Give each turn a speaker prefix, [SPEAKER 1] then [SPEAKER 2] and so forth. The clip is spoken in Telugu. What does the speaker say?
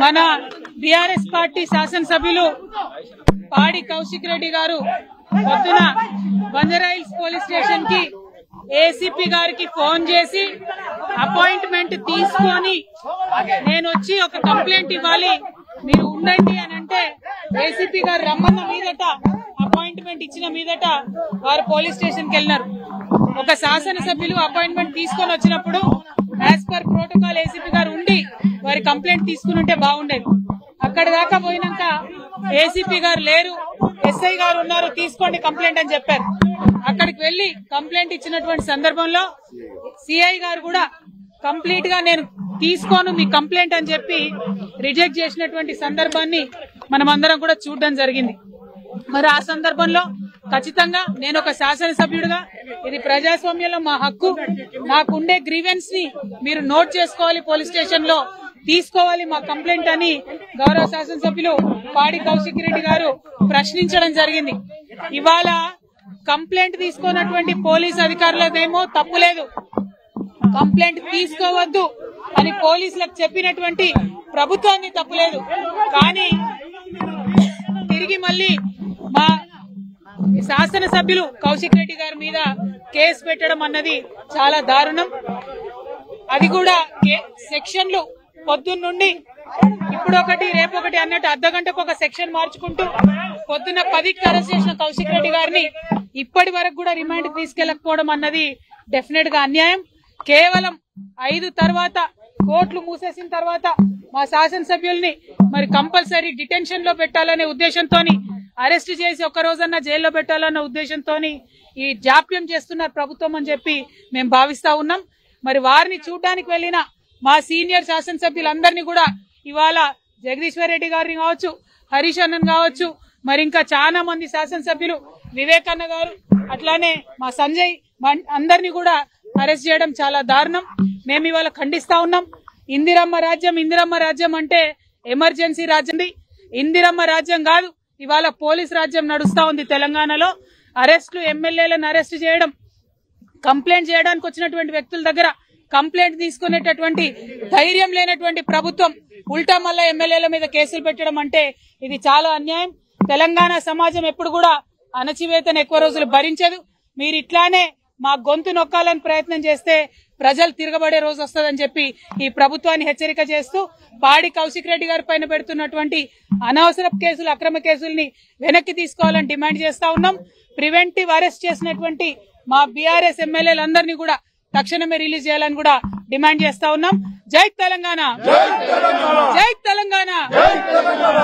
[SPEAKER 1] మన బీఆర్ఎస్ పార్టీ శాసనసభ్యులు పాడి కౌశిక్ రెడ్డి గారు పొద్దున బంజారాహిల్స్ పోలీస్ స్టేషన్ కి ఏసీపీ గారికి ఫోన్ చేసి అపాయింట్మెంట్ తీసుకొని నేను వచ్చి ఒక కంప్లైంట్ ఇవ్వాలి మీరు ఉండండి అని అంటే ఏసీపీ గారు రమ్మన్న మీదట అపాయింట్మెంట్ ఇచ్చిన మీదట వారు పోలీస్ స్టేషన్ కి వెళ్ళినారు. ఒక శాసనసభ్యులు అపాయింట్మెంట్ తీసుకొని వచ్చినప్పుడు యాజ్ పర్ ప్రోటోకాల్ ఏసీపీ గారు ఉండి వారి కంప్లైంట్ తీసుకుని ఉంటే బాగుండేది. అక్కడ దాకా పోయినాక ఏసీపీ గారు లేరు, ఎస్ఐ గారు ఉన్నారు, తీసుకోండి కంప్లైంట్ అని చెప్పారు. అక్కడికి వెళ్లి కంప్లైంట్ ఇచ్చినటువంటి సందర్భంలో సిఐ గారు కూడా కంప్లీట్ గా నేను తీసుకోను మీ కంప్లైంట్ అని చెప్పి రిజెక్ట్ చేసినటువంటి సందర్భాన్ని మనమందరం కూడా చూడడం జరిగింది. మరి ఆ సందర్భంలో ఖచ్చితంగా నేను ఒక శాసనసభ్యుడిగా ఇది ప్రజాస్వామ్యంలో మా హక్కు, నాకుండే గ్రీవెన్స్ ని మీరు నోట్ చేసుకోవాలి, పోలీస్ స్టేషన్ లో తీసుకోవాలి మా కంప్లైంట్ అని గౌరవ శాసనసభ్యులు పాడి కౌశిక్ రెడ్డి గారు ప్రశ్నించడం జరిగింది. ఇవాళ కంప్లైంట్ తీసుకున్నటువంటి పోలీస్ అధికారులదేమో తప్పులేదు, కంప్లైంట్ తీసుకోవద్దు అని పోలీసులకు చెప్పినటువంటి ప్రభుత్వాన్ని తప్పులేదు. కానీ తిరిగి మళ్ళీ మా శాసనసభ్యులు కౌశిక్ రెడ్డి గారి మీద కేసు పెట్టడం అన్నది చాలా దారుణం. అది కూడా సెక్షన్లు పొద్దున్నుండి ఇప్పుడొకటి రేపొకటి అన్నట్టు అర్ధగంటకు ఒక సెక్షన్ మార్చుకుంటూ పొద్దున్న 10కి అరెస్ట్ చేసిన కౌశిక్ రెడ్డి గారిని ఇప్పటి వరకు కూడా రిమాండ్ తీసుకెళ్లకపోవడం అన్నది డెఫినెట్ గా అన్యాయం. కేవలం 5 తర్వాత కోర్టులు మూసేసిన తర్వాత మా శాసనసభ్యుల్ని మరి కంపల్సరీ డిటెన్షన్ లో పెట్టాలనే ఉద్దేశంతో అరెస్ట్ చేసి ఒక్క రోజన్నా జైల్లో పెట్టాలన్న ఉద్దేశంతో ఈ జాప్యం చేస్తున్నారు ప్రభుత్వం అని చెప్పి మేము భావిస్తా ఉన్నాం. మరి వారిని చూడడానికి వెళ్లిన మా సీనియర్ శాసనసభ్యులందరినీ కూడా ఇవాళ జగదీశ్వర్ రెడ్డి గారిని కావచ్చు, హరీష్ అన్నన్ కావచ్చు, మరి ఇంకా చాలా మంది శాసనసభ్యులు వివేకన్న గారు అట్లానే మా సంజయ్ అందరినీ కూడా అరెస్ట్ చేయడం చాలా దారుణం. మేము ఇవాళ ఖండిస్తా ఉన్నాం. ఇందిరమ్మ రాజ్యం అంటే ఎమర్జెన్సీ రాజ్యం, ఇందిరమ్మ రాజ్యం కాదు. ఇవాళ పోలీస్ రాజ్యం నడుస్తా ఉంది తెలంగాణలో. అరెస్టులు, ఎమ్మెల్యేలను అరెస్ట్ చేయడం, కంప్లైంట్ చేయడానికి వచ్చినటువంటి వ్యక్తుల దగ్గర కంప్లైంట్ తీసుకునేటటువంటి ధైర్యం లేనటువంటి ప్రభుత్వం ఉల్టా మళ్ళా ఎమ్మెల్యేల మీద కేసులు పెట్టడం అంటే ఇది చాలా అన్యాయం. తెలంగాణ సమాజం ఎప్పుడు కూడా అణచివేతను ఎక్కువ రోజులు భరించదు. మీరు ఇట్లానే మా గొంతు నొక్కాలని ప్రయత్నం చేస్తే ప్రజలు తిరగబడే రోజు వస్తుందని చెప్పి ఈ ప్రభుత్వాన్ని హెచ్చరిక చేస్తూ పాడి కౌశిక్ రెడ్డి గారి పైన పెడుతున్నటువంటి అనవసరపు కేసులు, అక్రమ కేసుల్ని వెనక్కి తీసుకోవాలని డిమాండ్ చేస్తా ఉన్నాం. ప్రివెంటివ్ అరెస్ట్ చేసినటువంటి మా బీఆర్ఎస్ ఎమ్మెల్యేలందరినీ కూడా తక్షణమే రిలీజ్ చేయాలని కూడా డిమాండ్ చేస్తా ఉన్నాం. జై తెలంగాణ.